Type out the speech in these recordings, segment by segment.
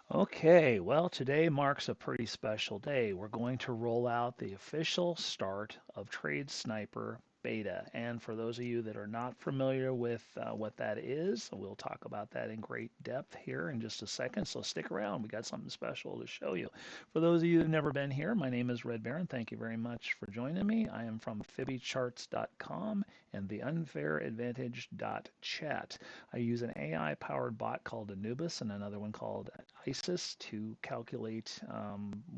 Okay, well, today marks a pretty special day. We're going to roll out the official start of Trade Sniper Beta. And for those of you that are not familiar with what that is, we'll talk about that in great depth here in just a second. So stick around. We got something special to show you. For those of you who've never been here, my name is Red Baron. Thank you very much for joining me. I am from FibbyCharts.com and theunfairadvantage.chat. I use an AI powered bot called Anubis and another one called ISIS to calculate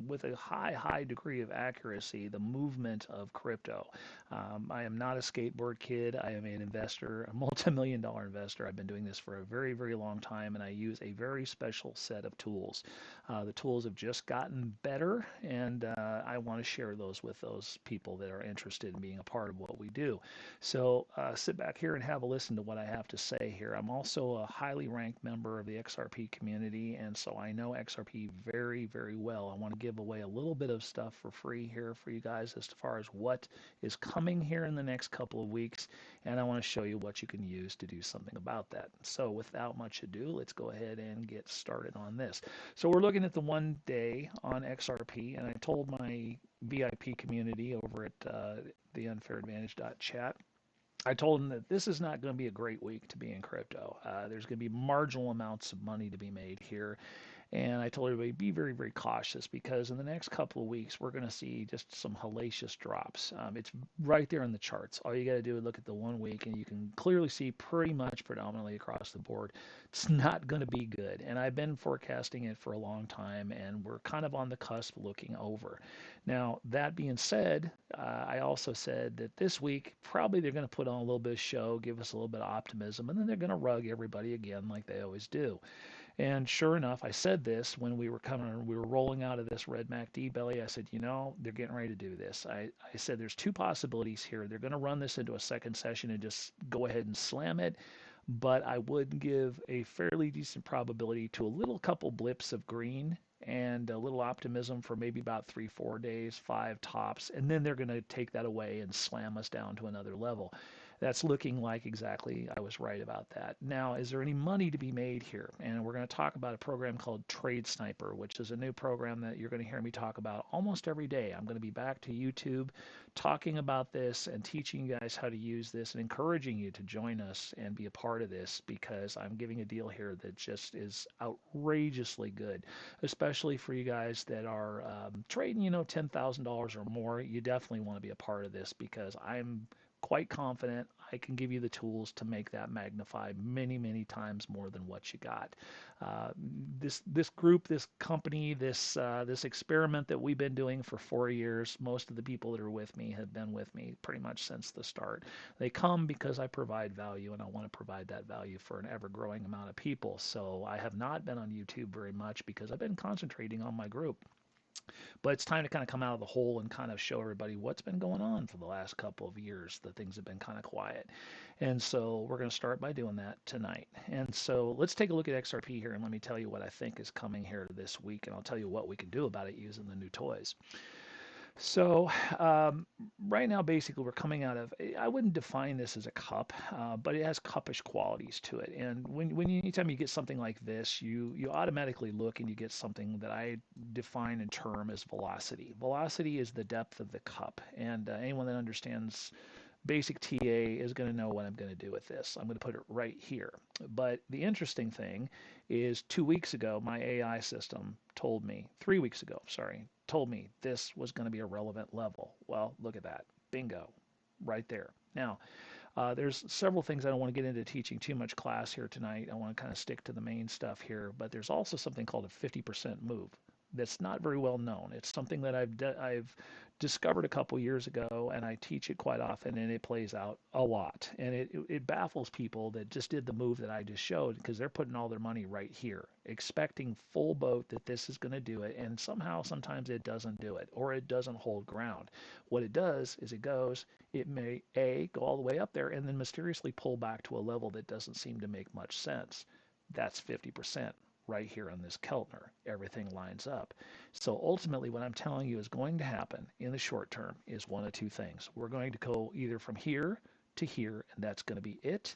with a high degree of accuracy the movement of crypto. I am not a skateboard kid. I am an investor, a multi-million dollar investor. I've been doing this for a very long time, and I use a very special set of tools. The tools have just gotten better, and I want to share those with those people that are interested in being a part of what we do. So sit back here and have a listen to what I have to say here. I'm also a highly ranked member of the XRP community, and so I know XRP very well. I want to give away a little bit of stuff for free here for you guys as far as what is coming here in the next couple of weeks, and I want to show you what you can use to do something about that. So without much ado, let's go ahead and get started on this. So we're looking at the 1 day on XRP, and I told my VIP community over at theunfairadvantage.chat. I told them that this is not going to be a great week to be in crypto. There's going to be marginal amounts of money to be made here. And I told everybody be very cautious because in the next couple of weeks we're going to see just some hellacious drops. It's right there in the charts. All you got to do is look at the 1 week and you can clearly see pretty much predominantly across the board it's not going to be good. And I've been forecasting it for a long time and we're kind of on the cusp looking over. Now, that being said, I also said that this week probably they're going to put on a little bit of show, give us a little bit of optimism, and then they're going to rug everybody again like they always do. And sure enough, I said this when we were rolling out of this Red MACD belly. I said, they're getting ready to do this. I said there's two possibilities here. They're going to run this into a second session and just go ahead and slam it, but I would give a fairly decent probability to a little couple blips of green and a little optimism for maybe about 3, 4 days, five tops, and then they're going to take that away and slam us down to another level. That's looking like exactly I was right about that. Now, is there any money to be made here? And we're going to talk about a program called Trade Sniper, which is a new program that you're going to hear me talk about almost every day. I'm going to be back to YouTube talking about this and teaching you guys how to use this and encouraging you to join us and be a part of this because I'm giving a deal here that just is outrageously good, especially for you guys that are trading, $10,000 or more. You definitely want to be a part of this because I'm quite confident I can give you the tools to make that magnify many times more than what you got. Uh, this group, this company, this experiment that we've been doing for 4 years, most of the people that are with me have been with me pretty much since the start. They come because I provide value, and I want to provide that value for an ever-growing amount of people. So I have not been on YouTube very much because I've been concentrating on my group. But it's time to kind of come out of the hole and kind of show everybody what's been going on for the last couple of years. The things have been kind of quiet. And so we're going to start by doing that tonight. And so let's take a look at XRP here and let me tell you what I think is coming here this week. And I'll tell you what we can do about it using the new toys. So right now, basically, we're coming out of. I wouldn't define this as a cup, but it has cuppish qualities to it. And anytime you get something like this, you automatically look and you get something that I define and term as velocity. Velocity is the depth of the cup, and anyone that understands basic TA is going to know what I'm going to do with this. I'm going to put it right here. But the interesting thing is 2 weeks ago, my AI system told me, 3 weeks ago, sorry, told me this was going to be a relevant level. Well, look at that. Bingo. Right there. Now, there's several things I don't want to get into teaching too much class here tonight. I want to kind of stick to the main stuff here. But there's also something called a 50% move that's not very well known. It's something that I've discovered a couple years ago, and I teach it quite often, and it plays out a lot. And it baffles people that just did the move that I just showed because they're putting all their money right here, expecting full boat that this is going to do it, and somehow sometimes it doesn't do it, or it doesn't hold ground. What it does is it may go all the way up there and then mysteriously pull back to a level that doesn't seem to make much sense. That's 50% right here on this Keltner. Everything lines up. So ultimately, what I'm telling you is going to happen in the short term is one of two things. We're going to go either from here to here, and that's going to be it,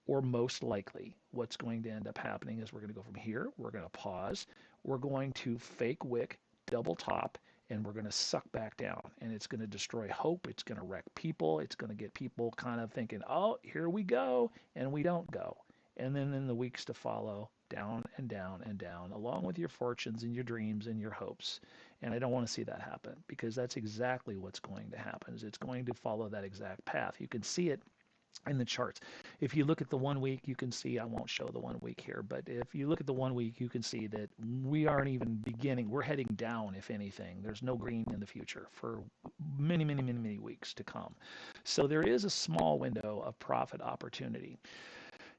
or most likely, what's going to end up happening is we're going to go from here, we're going to pause, we're going to fake wick, double top, and we're going to suck back down. And it's going to destroy hope. It's going to wreck people. It's going to get people kind of thinking, oh, here we go, and we don't go. And then in the weeks to follow, down and down and down, along with your fortunes and your dreams and your hopes. And I don't want to see that happen, because that's exactly what's going to happen. Is it's going to follow that exact path. You can see it in the charts. If you look at the 1 week, you can see, I won't show the 1 week here, but if you look at the 1 week, you can see that we aren't even beginning. We're heading down, if anything. There's no green in the future for many, many, many, many weeks to come. So there is a small window of profit opportunity.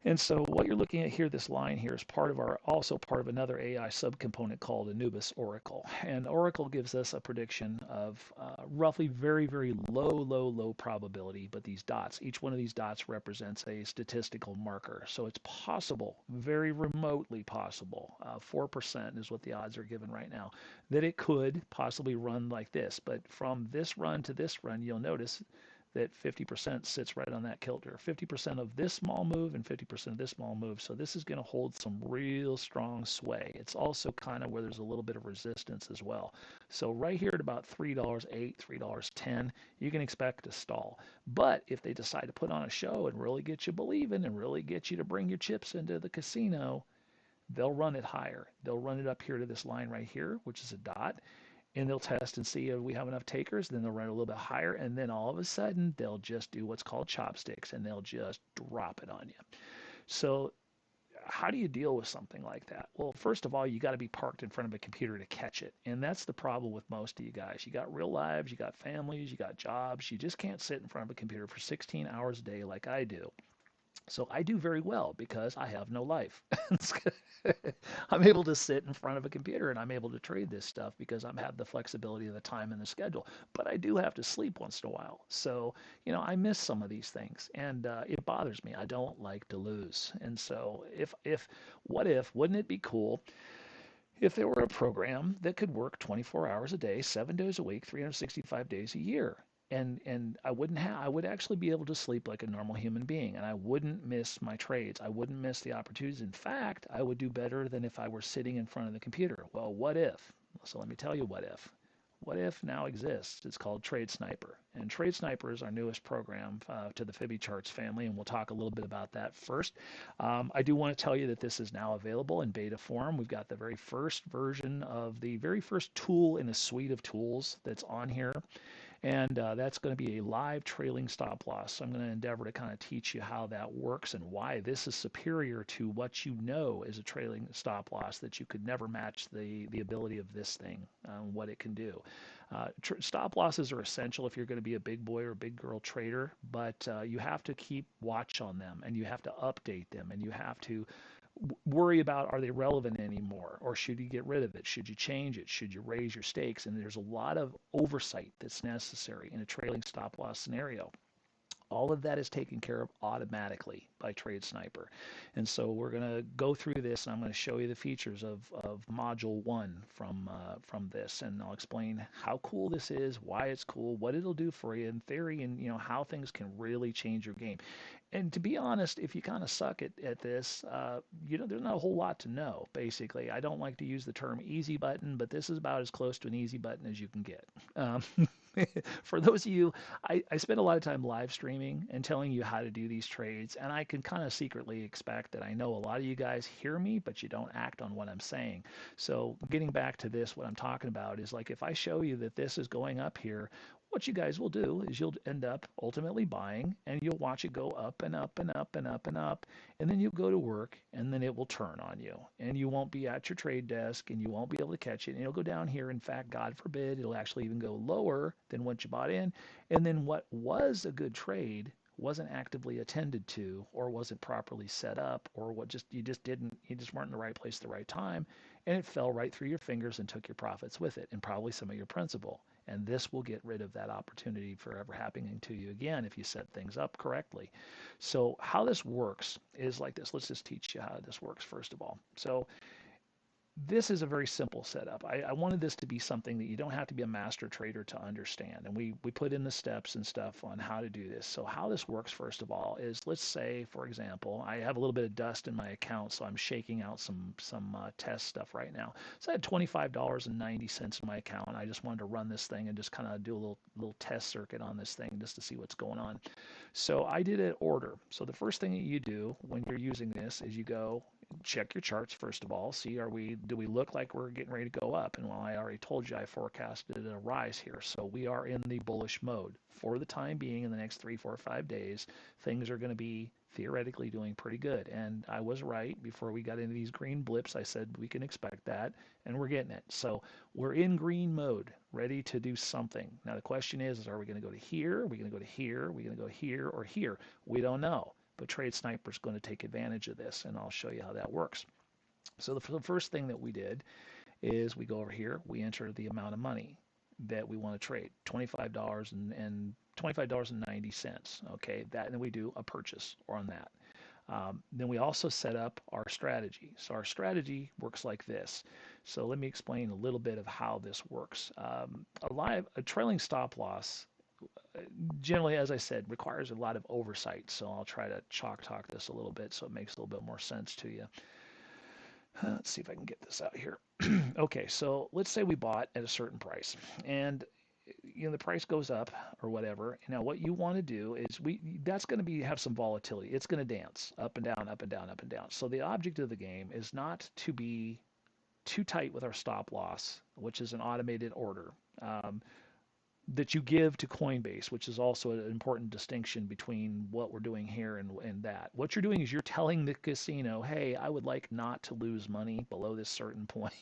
And so what you're looking at here, this line here, is also part of another AI subcomponent called Anubis Oracle. And Oracle gives us a prediction of roughly very, very low probability, but these dots, each one of these dots represents a statistical marker. So it's possible, very remotely possible, 4% is what the odds are given right now, that it could possibly run like this. But from this run to this run, you'll notice that 50% sits right on that kilter. 50% of this small move and 50% of this small move. So this is going to hold some real strong sway. It's also kind of where there's a little bit of resistance as well. So right here at about $3.08, $3.10, you can expect a stall. But if they decide to put on a show and really get you believing and really get you to bring your chips into the casino, they'll run it higher. They'll run it up here to this line right here, which is a dot, and they'll test and see if we have enough takers. Then they'll run a little bit higher, and then all of a sudden they'll just do what's called chopsticks, and they'll just drop it on you. So how do you deal with something like that? Well, first of all, you got to be parked in front of a computer to catch it, and that's the problem with most of you guys. You got real lives, you got families, you got jobs. You just can't sit in front of a computer for 16 hours a day like I do. So I do very well because I have no life. I'm able to sit in front of a computer and I'm able to trade this stuff because I have the flexibility of the time and the schedule. But I do have to sleep once in a while. So, I miss some of these things, and it bothers me. I don't like to lose. And so wouldn't it be cool if there were a program that could work 24 hours a day, 7 days a week, 365 days a year? And I would actually be able to sleep like a normal human being, and I wouldn't miss my trades. I wouldn't miss the opportunities. In fact, I would do better than if I were sitting in front of the computer. Well, what if? So let me tell you what if. What if now exists? It's called Trade Sniper. And Trade Sniper is our newest program to the Fibby Charts family, and we'll talk a little bit about that first. I do want to tell you that this is now available in beta form. We've got the very first version of the very first tool in a suite of tools that's on here. And that's going to be a live trailing stop loss. So I'm going to endeavor to kind of teach you how that works and why this is superior to what you know is a trailing stop loss, that you could never match the ability of this thing, what it can do. Stop losses are essential if you're going to be a big boy or big girl trader, but you have to keep watch on them, and you have to update them, and you have to worry about, are they relevant anymore, or should you get rid of it? Should you change it? Should you raise your stakes? And there's a lot of oversight that's necessary in a trailing stop loss scenario. All of that is taken care of automatically by Trade Sniper. And so we're going to go through this, and I'm going to show you the features of Module 1 from this, and I'll explain how cool this is, why it's cool, what it'll do for you in theory, and how things can really change your game. And to be honest, if you kind of suck at this, there's not a whole lot to know, basically. I don't like to use the term easy button, but this is about as close to an easy button as you can get. For those of you, I spend a lot of time live streaming and telling you how to do these trades, and I can kind of secretly expect that I know a lot of you guys hear me, but you don't act on what I'm saying. So getting back to this, what I'm talking about is, like, if I show you that this is going up here, what you guys will do is you'll end up ultimately buying, and you'll watch it go up and up and up and up and up, and then you'll go to work, and then it will turn on you, and you won't be at your trade desk, and you won't be able to catch it, and it'll go down here. In fact, God forbid, it'll actually even go lower than what you bought in, and then what was a good trade wasn't actively attended to, or wasn't properly set up, or you just weren't in the right place at the right time, and it fell right through your fingers and took your profits with it, and probably some of your principal. And this will get rid of that opportunity for ever happening to you again if you set things up correctly. So how this works is like this. Let's just teach you how this works first of all. So This is a very simple setup. I wanted this to be something that you don't have to be a master trader to understand. And we put in the steps and stuff on how to do this. So how this works, first of all, is let's say, for example, I have a little bit of dust in my account, so I'm shaking out some test stuff right now. So I had $25.90 in my account. I just wanted to run this thing and just kind of do a little test circuit on this thing just to see what's going on. So I did an order. So the first thing that you do when you're using this is you go check your charts first of all. See, do we look like we're getting ready to go up? And well, I already told you I forecasted a rise here, so we are in the bullish mode for the time being. In the next 3, 4, 5 days, things are going to be theoretically doing pretty good. And I was right. Before we got into these green blips, I said we can expect that, and we're getting it. So we're in green mode, ready to do something. Now the question is are we going to go to here? Are we going to go to here? Are we going to go here or here? We don't know. But Trade Sniper is going to take advantage of this, and I'll show you how that works. So the first thing that we did is we go over here, we enter the amount of money that we want to trade, $25 and $25.90. Okay, that, and then we do a purchase on that. Then we also set up our strategy. So our strategy works like this. So let me explain a little bit of how this works. A trailing stop loss generally, as I said, requires a lot of oversight. So I'll try to chalk talk this a little bit so it makes a little bit more sense to you. Let's see if I can get this out here. Okay, so let's say we bought at a certain price, and the price goes up or whatever. Now what you want to do is that's going to be have some volatility. It's going to dance up and down, up and down, up and down. So the object of the game is not to be too tight with our stop loss, which is an automated order. That you give to Coinbase, which is also an important distinction between what we're doing here and that. What you're doing is you're telling the casino, hey, I would like not to lose money below this certain point.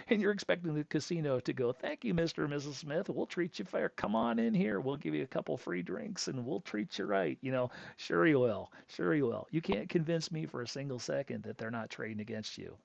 And you're expecting the casino to go, thank you, Mr. and Mrs. Smith. We'll treat you fair. Come on in here. We'll give you a couple free drinks and we'll treat you right. Sure you will. Sure you will. You can't convince me for a single second that they're not trading against you.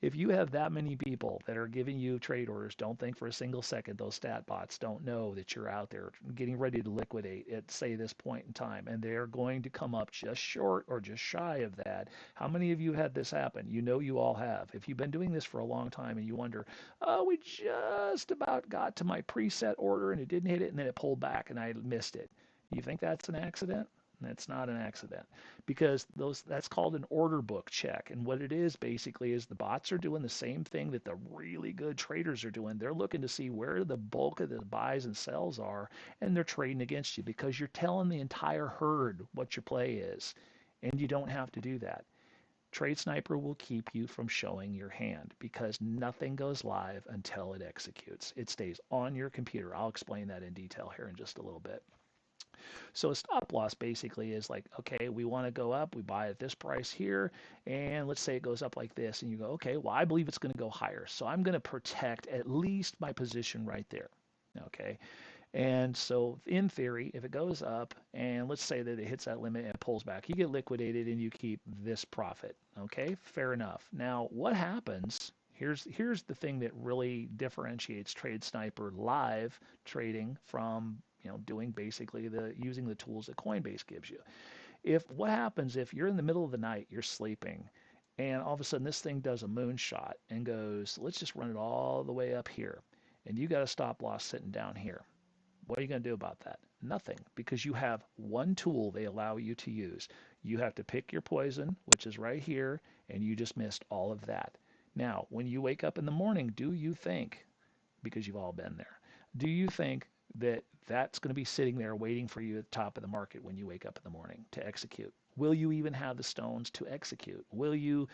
If you have that many people that are giving you trade orders, don't think for a single second those stat bots don't know that you're out there getting ready to liquidate at, say, this point in time, and they're going to come up just short or just shy of that. How many of you had this happen? You all have. If you've been doing this for a long time and you wonder, oh, we just about got to my preset order and it didn't hit it and then it pulled back and I missed it. You think that's an accident? That's not an accident because that's called an order book check. And what it is basically is the bots are doing the same thing that the really good traders are doing. They're looking to see where the bulk of the buys and sells are, and they're trading against you because you're telling the entire herd what your play is. And you don't have to do that. Trade Sniper will keep you from showing your hand because nothing goes live until it executes. It stays on your computer. I'll explain that in detail here in just a little bit. So a stop loss basically is like, okay, we want to go up, we buy at this price here, and let's say it goes up like this, and you go, okay, well, I believe it's going to go higher, so I'm going to protect at least my position right there. Okay, and so in theory, if it goes up and let's say that it hits that limit and it pulls back, you get liquidated and you keep this profit. Okay, fair enough. Now, what happens? Here's the thing that really differentiates Trade Sniper live trading from doing basically using the tools that Coinbase gives you. If what happens if you're in the middle of the night, you're sleeping, and all of a sudden this thing does a moonshot and goes, let's just run it all the way up here, and you got a stop loss sitting down here. What are you going to do about that? Nothing, because you have one tool they allow you to use. You have to pick your poison, which is right here, and you just missed all of that. Now, when you wake up in the morning, do you think, because you've all been there, do you think that that's going to be sitting there waiting for you at the top of the market when you wake up in the morning to execute? Will you even have the stones to execute? Will you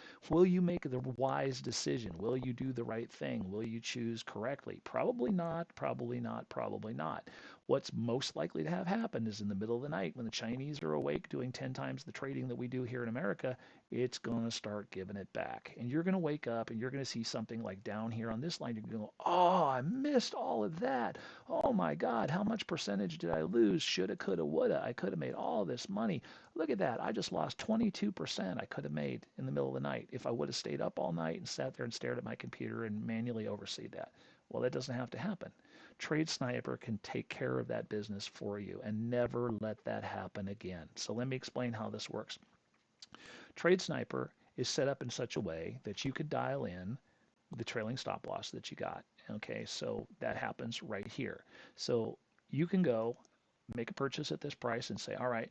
make the wise decision? Will you do the right thing? Will you choose correctly? Probably not, probably not, probably not. What's most likely to have happened is in the middle of the night when the Chinese are awake doing 10 times the trading that we do here in America, it's going to start giving it back. And you're going to wake up and you're going to see something like down here on this line. You're going to go, oh, I missed all of that. Oh my God, how much percentage did I lose? Shoulda, coulda, woulda. I could have made all this money. Look at that. I just lost 22% I could have made in the middle of the night if I would have stayed up all night and sat there and stared at my computer and manually oversee that. Well, that doesn't have to happen. Trade Sniper can take care of that business for you and never let that happen again. So let me explain how this works. Trade Sniper is set up in such a way that you could dial in the trailing stop loss that you got. Okay, so that happens right here. So you can go make a purchase at this price and say, all right,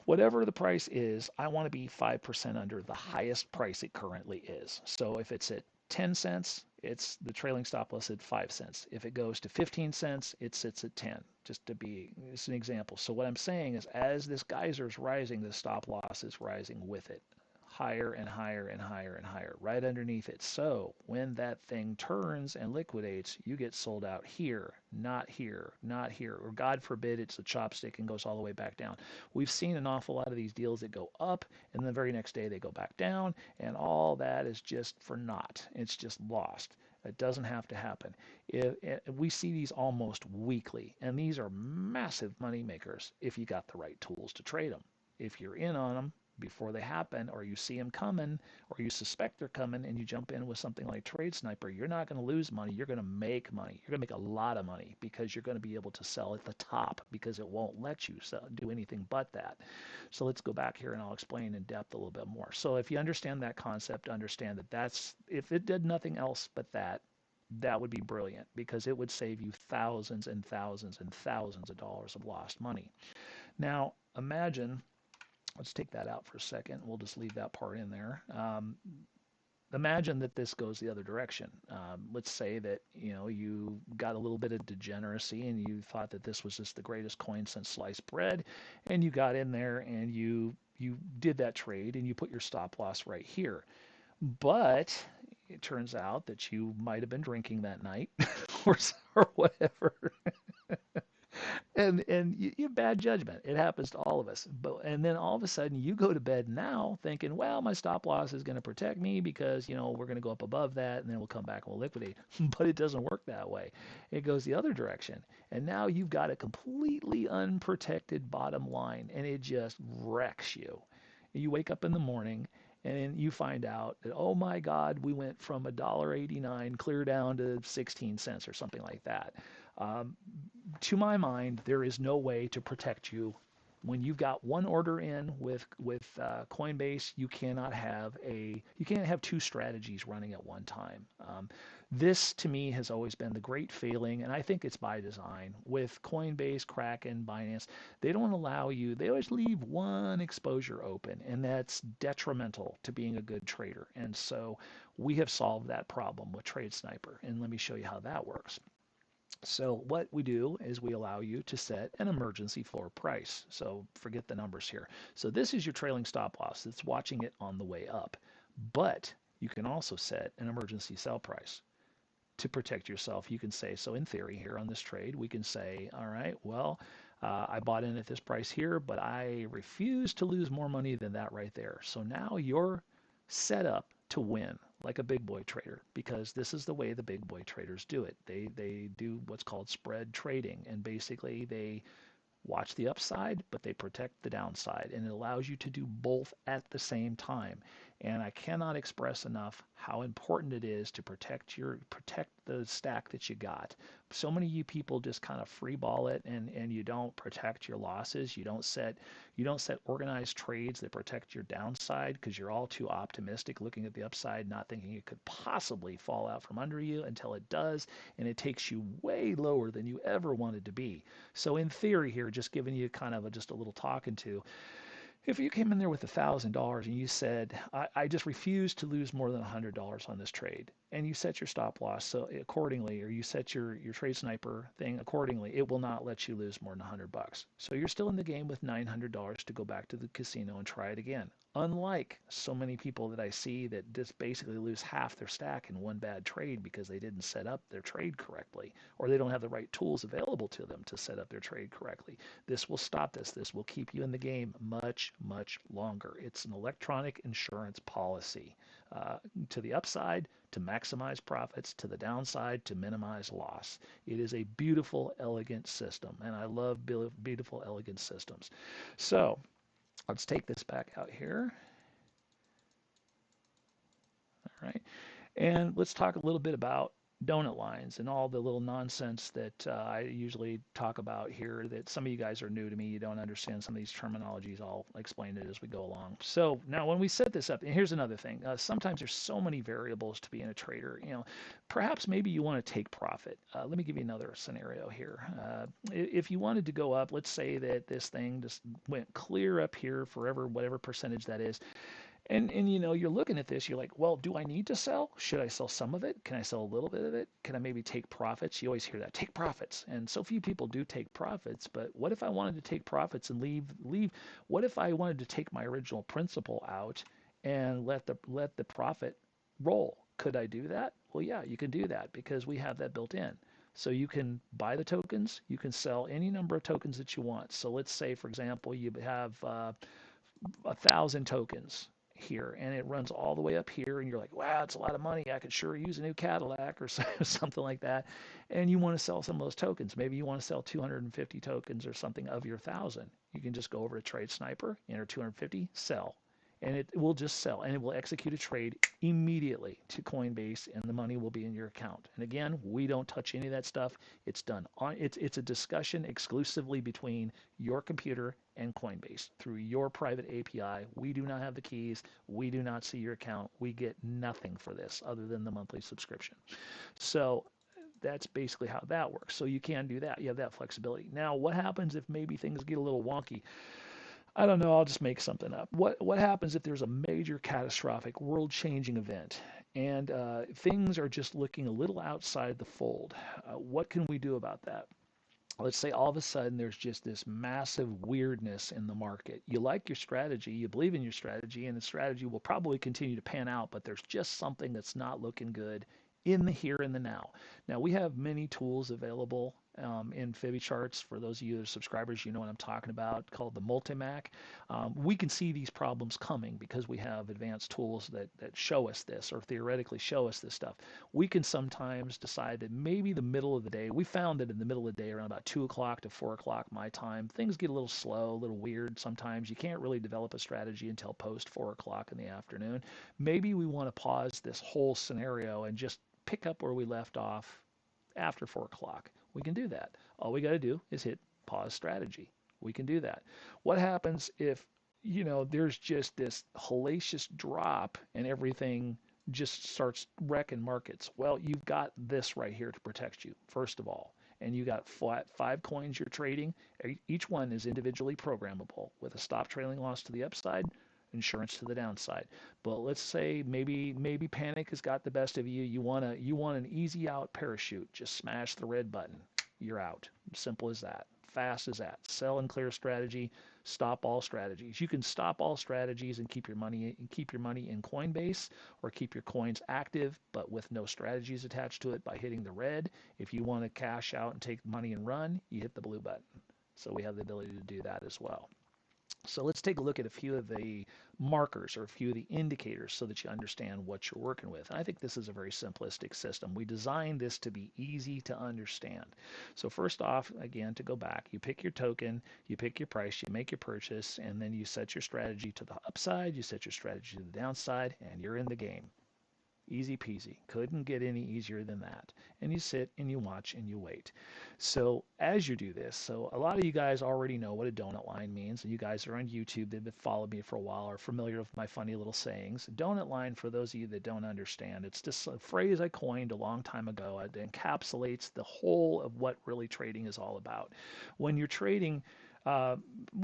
whatever the price is, I want to be 5% under the highest price it currently is. So if it's at 10 cents, it's the trailing stop loss at 5 cents. If it goes to 15 cents, it sits at 10, just to be, it's an example. So what I'm saying is as this geyser is rising, the stop loss is rising with it, higher and higher and higher and higher, right underneath it. So when that thing turns and liquidates, you get sold out here, not here, not here, or God forbid it's a chopstick and goes all the way back down. We've seen an awful lot of these deals that go up and the very next day they go back down, and all that is just for naught. It's just lost. It doesn't have to happen. We see these almost weekly, and these are massive money makers if you got the right tools to trade them. If you're in on them before they happen, or you see them coming, or you suspect they're coming, and you jump in with something like Trade Sniper, you're not going to lose money. You're going to make money. You're going to make a lot of money because you're going to be able to sell at the top because it won't let you do anything but that. So let's go back here and I'll explain in depth a little bit more. So if you understand that concept, understand that if it did nothing else but that, that would be brilliant because it would save you thousands and thousands and thousands of dollars of lost money. Now, imagine, let's take that out for a second. We'll just leave that part in there. Imagine that this goes the other direction. Let's say that you got a little bit of degeneracy and you thought that this was just the greatest coin since sliced bread, and you got in there and you did that trade and you put your stop loss right here. But it turns out that you might have been drinking that night or whatever. And you bad judgment. It happens to all of us. And then all of a sudden you go to bed now thinking, well, my stop loss is going to protect me because we're going to go up above that and then we'll come back and we'll liquidate. But it doesn't work that way. It goes the other direction. And now you've got a completely unprotected bottom line and it just wrecks you. You wake up in the morning and you find out that, oh my God, we went from $1.89 clear down to 16 cents or something like that. Um, to my mind, there is no way to protect you. When you've got one order in with Coinbase, you can't have two strategies running at one time. This to me has always been the great failing, and I think it's by design. With Coinbase, Kraken, Binance, they don't allow you. They always leave one exposure open, and that's detrimental to being a good trader. And so we have solved that problem with Trade Sniper, and let me show you how that works. So what we do is we allow you to set an emergency floor price. So forget the numbers here. So this is your trailing stop loss. It's watching it on the way up. But you can also set an emergency sell price to protect yourself. You can say, so in theory here on this trade, we can say, all right, well, I bought in at this price here, but I refuse to lose more money than that right there. So now you're set up to win like a big boy trader because this is the way the big boy traders do it. They do what's called spread trading, and basically they watch the upside, but they protect the downside, and it allows you to do both at the same time. And I cannot express enough how important it is to protect the stack that you got. So many of you people just kind of free ball it, and you don't protect your losses. You don't set organized trades that protect your downside because you're all too optimistic looking at the upside, not thinking it could possibly fall out from under you until it does, and it takes you way lower than you ever wanted to be. So in theory here, just giving you kind of just a little talking to, if you came in there with $1,000 and you said, I just refuse to lose more than $100 on this trade, and you set your stop loss so accordingly, or you set your trade sniper thing accordingly, it will not let you lose more than $100. So you're still in the game with $900 to go back to the casino and try it again. Unlike so many people that I see that just basically lose half their stack in one bad trade because they didn't set up their trade correctly, or they don't have the right tools available to them to set up their trade correctly. This will stop this. This will keep you in the game much, much longer. It's an electronic insurance policy to the upside, to maximize profits, to the downside, to minimize loss. It is a beautiful, elegant system, and I love beautiful, elegant systems. So let's take this back out here. All right. And let's talk a little bit about donut lines and all the little nonsense that I usually talk about here that some of you guys are new to me. You don't understand some of these terminologies. I'll explain it as we go along. So now when we set this up, and here's another thing. Sometimes there's so many variables to being a trader. Perhaps maybe you want to take profit. Let me give you another scenario here. If you wanted to go up, let's say that this thing just went clear up here forever, whatever percentage that is, and you're looking at this, you're like, well, do I need to sell? Should I sell some of it? Can I sell a little bit of it? Can I maybe take profits? You always hear that, take profits. And so few people do take profits, but what if I wanted to take profits and leave what if I wanted to take my original principal out and let the profit roll? Could I do that? Well, yeah, you can do that because we have that built in. So you can buy the tokens, you can sell any number of tokens that you want. So let's say, for example, you have 1,000 tokens here and it runs all the way up here and you're like, wow, it's a lot of money, I could sure use a new Cadillac or something like that, and you want to sell some of those tokens. Maybe you want to sell 250 tokens or something of your 1,000. You can just go over to Trade Sniper, enter 250, sell, and it will just sell and it will execute a trade immediately to Coinbase and the money will be in your account. And again, we don't touch any of that stuff. It's done on it's a discussion exclusively between your computer and Coinbase through your private API. We do not have the keys. We do not see your account. We get nothing for this other than the monthly subscription. So that's basically how that works. So you can do that. You have that flexibility. Now, what happens if maybe things get a little wonky? I don't know. I'll just make something up. What happens if there's a major catastrophic world-changing event and things are just looking a little outside the fold? What can we do about that? Let's say all of a sudden there's just this massive weirdness in the market. You like your strategy, you believe in your strategy, and the strategy will probably continue to pan out, but there's just something that's not looking good in the here and the now. Now, we have many tools available in Fibby charts. For those of you that are subscribers, you know what I'm talking about, called the Multimac. We can see these problems coming because we have advanced tools that show us this or theoretically show us this stuff. We can sometimes decide that maybe the middle of the day, we found that in the middle of the day, around about 2 o'clock to 4 o'clock my time, things get a little slow, a little weird sometimes. You can't really develop a strategy until post 4 o'clock in the afternoon. Maybe we want to pause this whole scenario and just pick up where we left off after 4 o'clock. We can do that. All we got to do is hit pause strategy. We can do that. What happens if, there's just this hellacious drop and everything just starts wrecking markets? Well, you've got this right here to protect you, first of all. And you got five coins you're trading. Each one is individually programmable with a stop trailing loss to the upside, insurance to the downside. But let's say maybe panic has got the best of you. You want an easy out parachute. Just smash the red button. You're out. Simple as that. Fast as that. Sell and clear strategy. Stop all strategies. You can stop all strategies and keep your money in Coinbase, or keep your coins active but with no strategies attached to it by hitting the red. If you want to cash out and take money and run, you hit the blue button. So we have the ability to do that as well. So let's take a look at a few of the markers or a few of the indicators so that you understand what you're working with. And I think this is a very simplistic system. We designed this to be easy to understand. So first off, again, to go back, you pick your token, you pick your price, you make your purchase, and then you set your strategy to the upside, you set your strategy to the downside, and you're in the game. Easy peasy. Couldn't get any easier than that. And you sit and you watch and you wait. So as you do this, so a lot of you guys already know what a donut line means, and you guys are on YouTube, they've followed me for a while, are familiar with my funny little sayings. Donut line, for those of you that don't understand, it's just a phrase I coined a long time ago. It encapsulates the whole of what really trading is all about. When you're trading,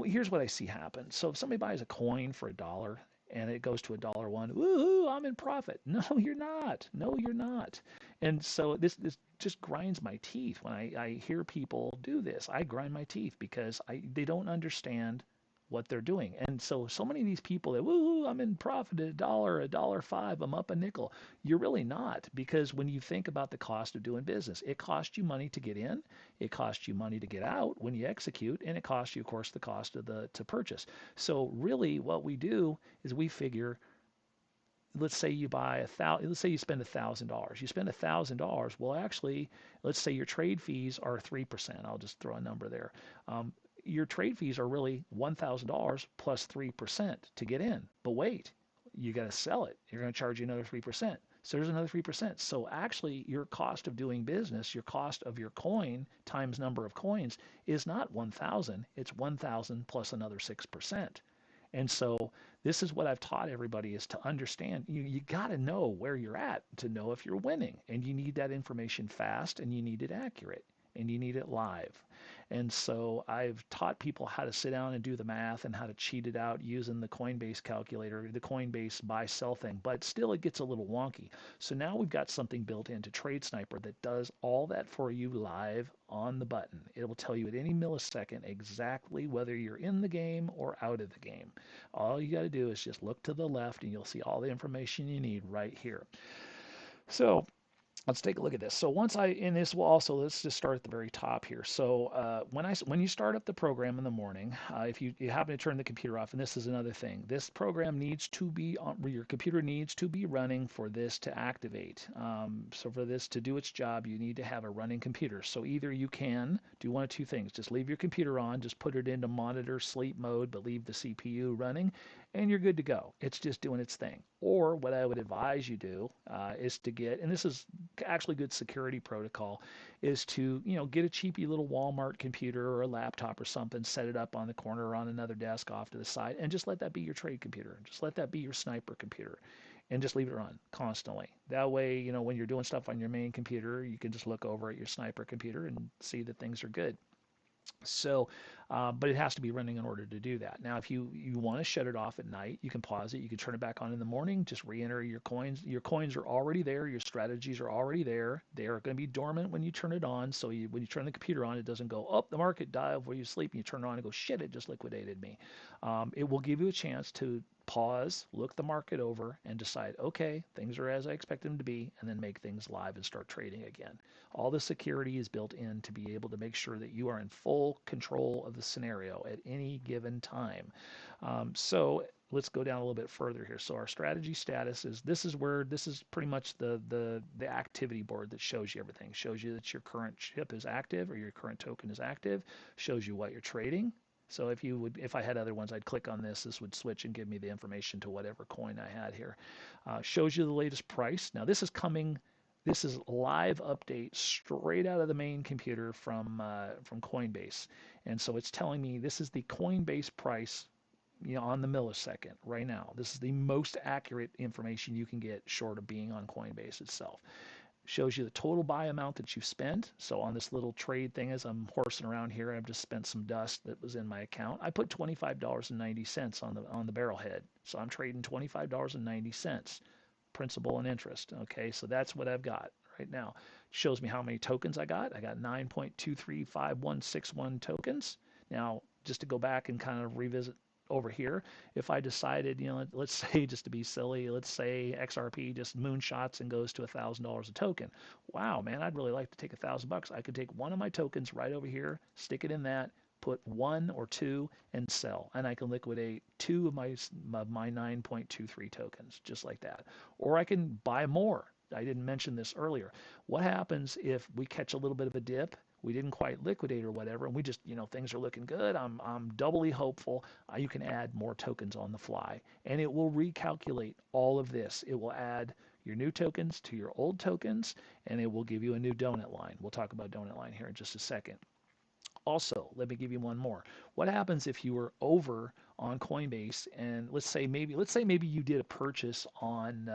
here's what I see happen. So if somebody buys a coin for $1, and it goes to $1, woohoo, I'm in profit. No, you're not. No, you're not. And so this just grinds my teeth when I hear people do this. I grind my teeth because they don't understand what they're doing. And so many of these people that, woo, I'm in profit at $1.05, I'm up a nickel. You're really not, because when you think about the cost of doing business, it costs you money to get in, it costs you money to get out when you execute, and it costs you, of course, the cost of to purchase. So really what we do is we figure, let's say you let's say you spend $1,000. You spend $1,000. Well, actually, let's say your trade fees are 3%. I'll just throw a number there. Your trade fees are really $1,000 plus 3% to get in. But wait, you got to sell it. You're going to charge you another 3%. So there's another 3%. So actually, your cost of doing business, your cost of your coin times number of coins is not 1,000, it's 1,000 plus another 6%. And so this is what I've taught everybody is to understand you got to know where you're at to know if you're winning. And you need that information fast and you need it accurate and you need it live. And so I've taught people how to sit down and do the math and how to cheat it out using the Coinbase calculator, the Coinbase buy sell thing, but still it gets a little wonky. So now we've got something built into Trade Sniper that does all that for you live on the button. It will tell you at any millisecond exactly whether you're in the game or out of the game. All you got to do is just look to the left and you'll see all the information you need right here. So let's take a look at this. So once and this will also, let's just start at the very top here. So when you start up the program in the morning, if you happen to turn the computer off, and this is another thing, this program needs to be on, your computer needs to be running for this to activate. So for this to do its job, you need to have a running computer. So either you can do one of two things: just leave your computer on, just put it into monitor sleep mode, but leave the CPU running, and you're good to go. It's just doing its thing. Or what I would advise you do is to get, and this is actually good security protocol, is to get a cheapy little Walmart computer or a laptop or something, set it up on the corner or on another desk off to the side, and just let that be your trade computer. Just let that be your sniper computer, and just leave it run constantly. That way, when you're doing stuff on your main computer, you can just look over at your sniper computer and see that things are good. So, but it has to be running in order to do that. Now, if you want to shut it off at night, you can pause it. You can turn it back on in the morning. Just re-enter your coins. Your coins are already there. Your strategies are already there. They are going to be dormant when you turn it on. So when you turn the computer on, it doesn't go, oh, the market dive where you sleep. And you turn it on and go, shit, it just liquidated me. It will give you a chance to pause, look the market over, and decide, okay, things are as I expect them to be, and then make things live and start trading again. All the security is built in to be able to make sure that you are in full control of the scenario at any given time. So let's go down a little bit further here. So our strategy status is this is pretty much the activity board that shows you everything. Shows you that your current chip is active or your current token is active. Shows you what you're trading. So if I had other ones, I'd click on this. This would switch and give me the information to whatever coin I had here. Shows you the latest price. Now this is live update straight out of the main computer from Coinbase, and so it's telling me this is the Coinbase price, on the millisecond right now. This is the most accurate information you can get short of being on Coinbase itself. Shows you the total buy amount that you've spent. So on this little trade thing, as I'm horsing around here, I've just spent some dust that was in my account. I put $25.90 on the barrelhead. So I'm trading $25.90 principal and interest. Okay, so that's what I've got right now. It shows me how many tokens I got. I got 9.235161 tokens. Now, just to go back and kind of revisit over here, if I decided, let's say, just to be silly, let's say XRP just moonshots and goes to $1,000 a token. Wow, man, I'd really like to take $1,000. I could take one of my tokens right over here, stick it in that, put one or two and sell, and I can liquidate two of my 9.23 tokens just like that. Or I can buy more. I didn't mention this earlier. What happens if we catch a little bit of a dip? We didn't quite liquidate or whatever, and we just, things are looking good. I'm doubly hopeful. You can add more tokens on the fly, and it will recalculate all of this. It will add your new tokens to your old tokens, and it will give you a new donut line. We'll talk about donut line here in just a second. Also, let me give you one more. What happens if you were over on Coinbase and let's say maybe you did a purchase on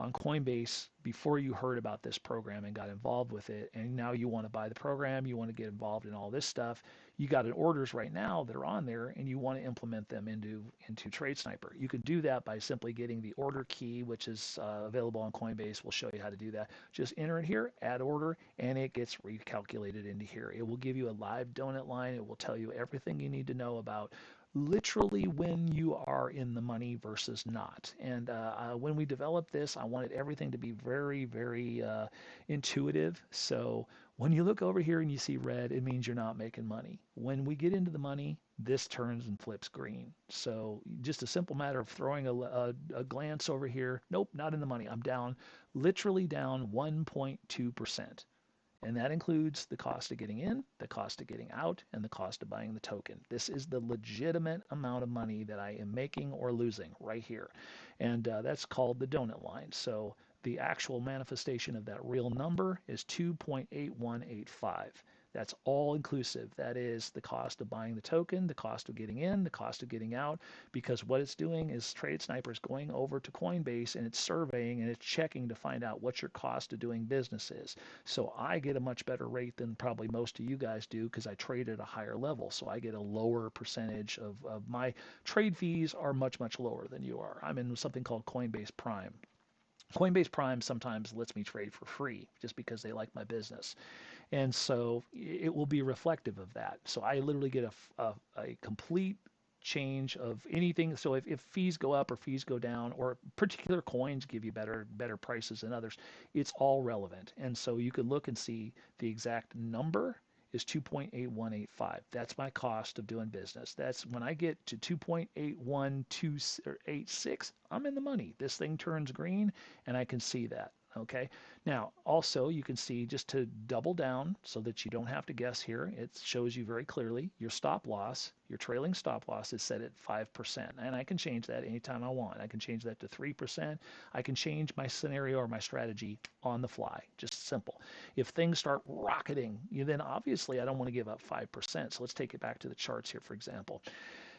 Coinbase before you heard about this program and got involved with it, and now you want to buy the program, you want to get involved in all this stuff. You got orders right now that are on there, and you want to implement them into Trade Sniper. You can do that by simply getting the order key, which is available on Coinbase. We'll show you how to do that. Just enter it here, add order, and it gets recalculated into here. It will give you a live donut line. It will tell you everything you need to know about literally when you are in the money versus not. And when we developed this, I wanted everything to be very, very intuitive. So when you look over here and you see red, it means you're not making money. When we get into the money, this turns and flips green. So just a simple matter of throwing a glance over here. Nope, not in the money. I'm down, literally down 1.2%. And that includes the cost of getting in, the cost of getting out, and the cost of buying the token. This is the legitimate amount of money that I am making or losing right here. And that's called the donut line. So The actual manifestation of that real number is 2.8185. That's all inclusive. That is the cost of buying the token, the cost of getting in, the cost of getting out, because what it's doing is Trade Sniper is going over to Coinbase and it's surveying and it's checking to find out what your cost of doing business is. So I get a much better rate than probably most of you guys do because I trade at a higher level. So I get a lower percentage of my trade fees are much, much lower than you are. I'm in something called Coinbase Prime. Coinbase Prime sometimes lets me trade for free just because they like my business. And so it will be reflective of that. So I literally get a complete change of anything. So if fees go up or fees go down, or particular coins give you better prices than others, it's all relevant. And so you could look and see the exact number is 2.8185. That's my cost of doing business. That's when I get to 2.8186, I'm in the money. This thing turns green and I can see that. Okay. Now, also, you can see, just to double down so that you don't have to guess here, it shows you very clearly your stop loss, your trailing stop loss is set at 5%. And I can change that anytime I want. I can change that to 3%. I can change my scenario or my strategy on the fly. Just simple. If things start rocketing, then obviously I don't want to give up 5%. So let's take it back to the charts here, for example.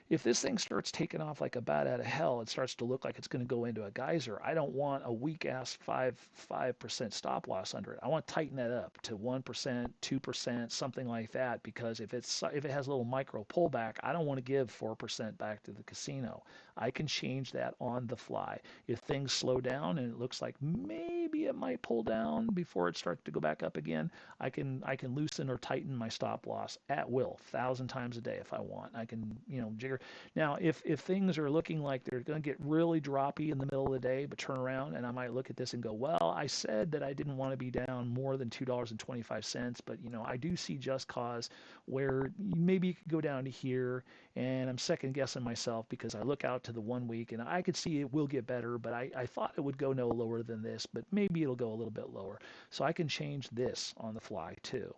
If this thing starts taking off like a bat out of hell, it starts to look like it's going to go into a geyser. I don't want a weak ass 5% stop loss under it. I want to tighten that up to 1%, 2%, something like that, because if it has a little micro pullback, I don't want to give 4% back to the casino. I can change that on the fly. If things slow down and it looks like maybe it might pull down before it starts to go back up again, I can loosen or tighten my stop loss at will, 1,000 times a day if I want. I can jigger. Now, if things are looking like they're going to get really droppy in the middle of the day, but turn around and I might look at this and go, well, I said that I didn't want to be down more than $2.25, but I do see just cause where maybe you could go down to here, and I'm second guessing myself because I look out to the 1 week and I could see it will get better, but I thought it would go no lower than this, but maybe it'll go a little bit lower. So I can change this on the fly too,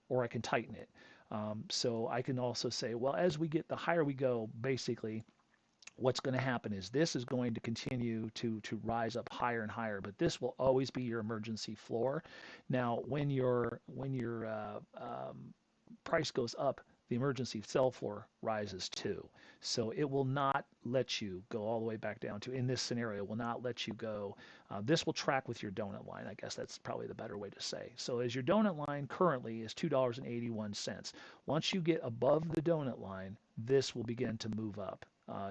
or I can tighten it. So I can also say, well, as we get, the higher we go, basically, what's going to happen is this is going to continue to rise up higher and higher, but this will always be your emergency floor. Now, when your price goes up, the emergency sell floor rises too. So it will not let you go all the way back down to, in this scenario, will not let you go. This will track with your donut line. I guess that's probably the better way to say. So as your donut line currently is $2.81. Once you get above the donut line, this will begin to move up.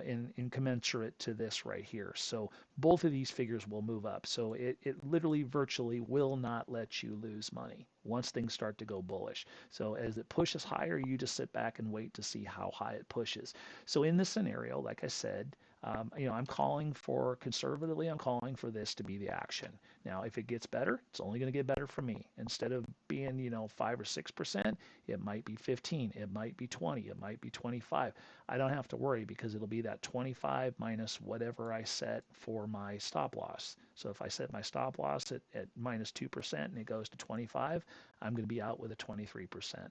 In commensurate to this right here. So both of these figures will move up. So it literally virtually will not let you lose money once things start to go bullish. So as it pushes higher, you just sit back and wait to see how high it pushes. So in this scenario, like I said, I'm calling for, conservatively, I'm calling for this to be the action. Now, if it gets better, it's only going to get better for me. Instead of being, 5 or 6%, it might be 15, it might be 20, it might be 25. I don't have to worry because it'll be that 25 minus whatever I set for my stop loss. So if I set my stop loss at minus 2% and it goes to 25, I'm going to be out with a 23%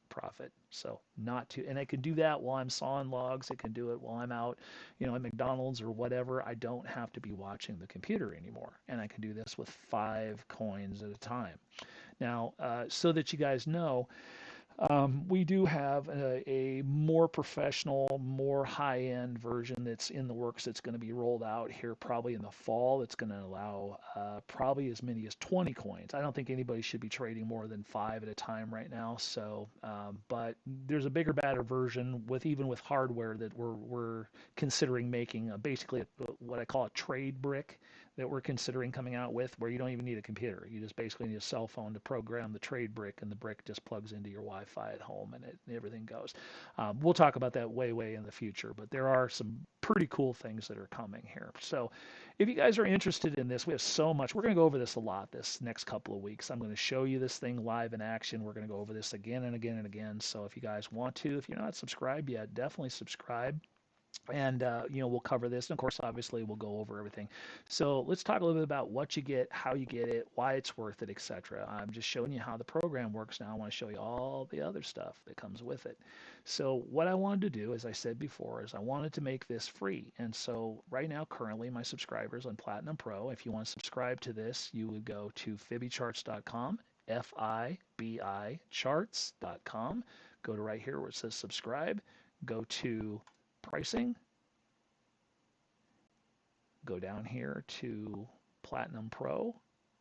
profit. So not to, and I can do that while I'm sawing logs. I can do it while I'm out, at McDonald's or whatever. I don't have to be watching the computer anymore. And I can do this with 5 coins at a time. Now, so that you guys know, we do have a more professional, more high-end version that's in the works that's going to be rolled out here probably in the fall. It's going to allow probably as many as 20 coins. I don't think anybody should be trading more than 5 at a time right now. So, but there's a bigger, better version even with hardware that we're considering making. Basically, what I call a trade brick that we're considering coming out with, where you don't even need a computer. You just basically need a cell phone to program the trade brick, and the brick just plugs into your Wi-Fi at home, and everything goes. We'll talk about that way in the future, but there are some pretty cool things that are coming here. So if you guys are interested in this, we have so much. We're going to go over this a lot this next couple of weeks. I'm going to show you this thing live in action. We're going to go over this again and again and again. So if you guys want to, if you're not subscribed yet, definitely subscribe. And we'll cover this, and of course obviously we'll go over everything. So let's talk a little bit about what you get, how you get it, why it's worth it, etc. I'm just showing you how the program works now. I want to show you all the other stuff that comes with it. So what I wanted to do, as I said before, is I wanted to make this free. And so right now currently my subscribers on Platinum Pro, if you want to subscribe to this, you would go to fibicharts.com, FIBI charts.com, go to right here where it says subscribe, go to pricing, go down here to Platinum Pro,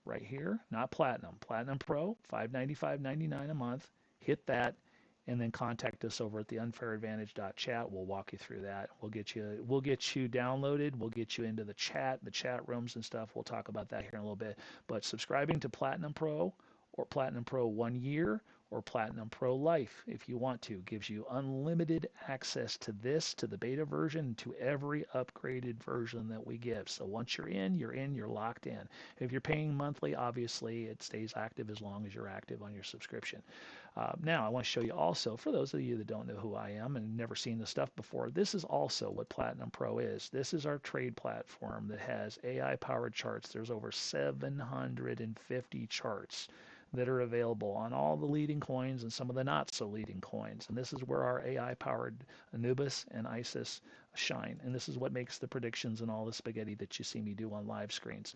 right here, not Platinum, Platinum Pro, $595.99 a month. Hit that, and then contact us over at the unfairadvantage.chat. We'll walk you through that. We'll get you downloaded. We'll get you into the chat rooms and stuff. We'll talk about that here in a little bit. But subscribing to Platinum Pro or Platinum Pro 1 year or Platinum Pro Life, if you want to, gives you unlimited access to this, to the beta version, to every upgraded version that we give. So once you're in, you're locked in. If you're paying monthly, obviously it stays active as long as you're active on your subscription. Now, I want to show you also, for those of you that don't know who I am and never seen this stuff before, this is also what Platinum Pro is. This is our trade platform that has AI-powered charts. There's over 750 charts that are available on all the leading coins and some of the not so leading coins. And this is where our AI powered Anubis and Isis shine. And this is what makes the predictions and all the spaghetti that you see me do on live screens.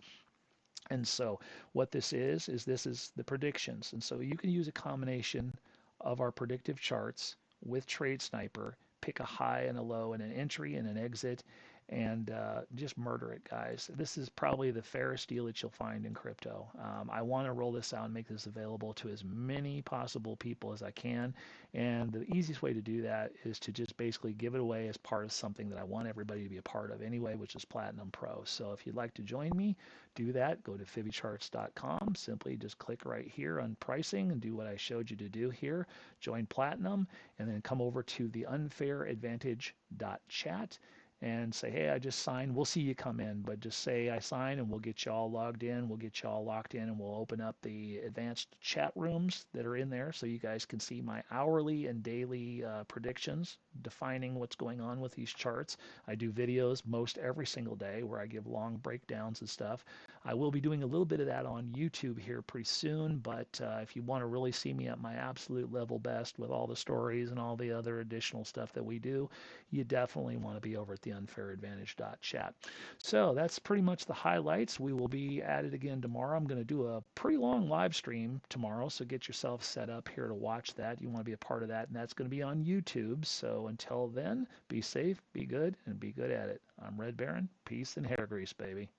And so what this is the predictions. And so you can use a combination of our predictive charts with Trade Sniper, pick a high and a low and an entry and an exit, and just murder it, guys. This is probably the fairest deal that you'll find in crypto. I want to roll this out and make this available to as many possible people as I can. And the easiest way to do that is to just basically give it away as part of something that I want everybody to be a part of anyway, which is Platinum Pro. So if you'd like to join me, do that. Go to fibicharts.com. Simply just click right here on pricing and do what I showed you to do here. Join Platinum, and then come over to the unfairadvantage.chat and say, hey, I just signed. We'll see you come in, but just say I signed and we'll get you all logged in. We'll get you all locked in, and we'll open up the advanced chat rooms that are in there so you guys can see my hourly and daily predictions, defining what's going on with these charts. I do videos most every single day where I give long breakdowns and stuff. I will be doing a little bit of that on YouTube here pretty soon, but if you want to really see me at my absolute level best with all the stories and all the other additional stuff that we do, you definitely want to be over at the unfairadvantage.chat. So that's pretty much the highlights. We will be at it again tomorrow. I'm going to do a pretty long live stream tomorrow, so get yourself set up here to watch that. You want to be a part of that, and that's going to be on YouTube. So until then, be safe, be good, and be good at it. I'm Red Baron. Peace and hair grease, baby.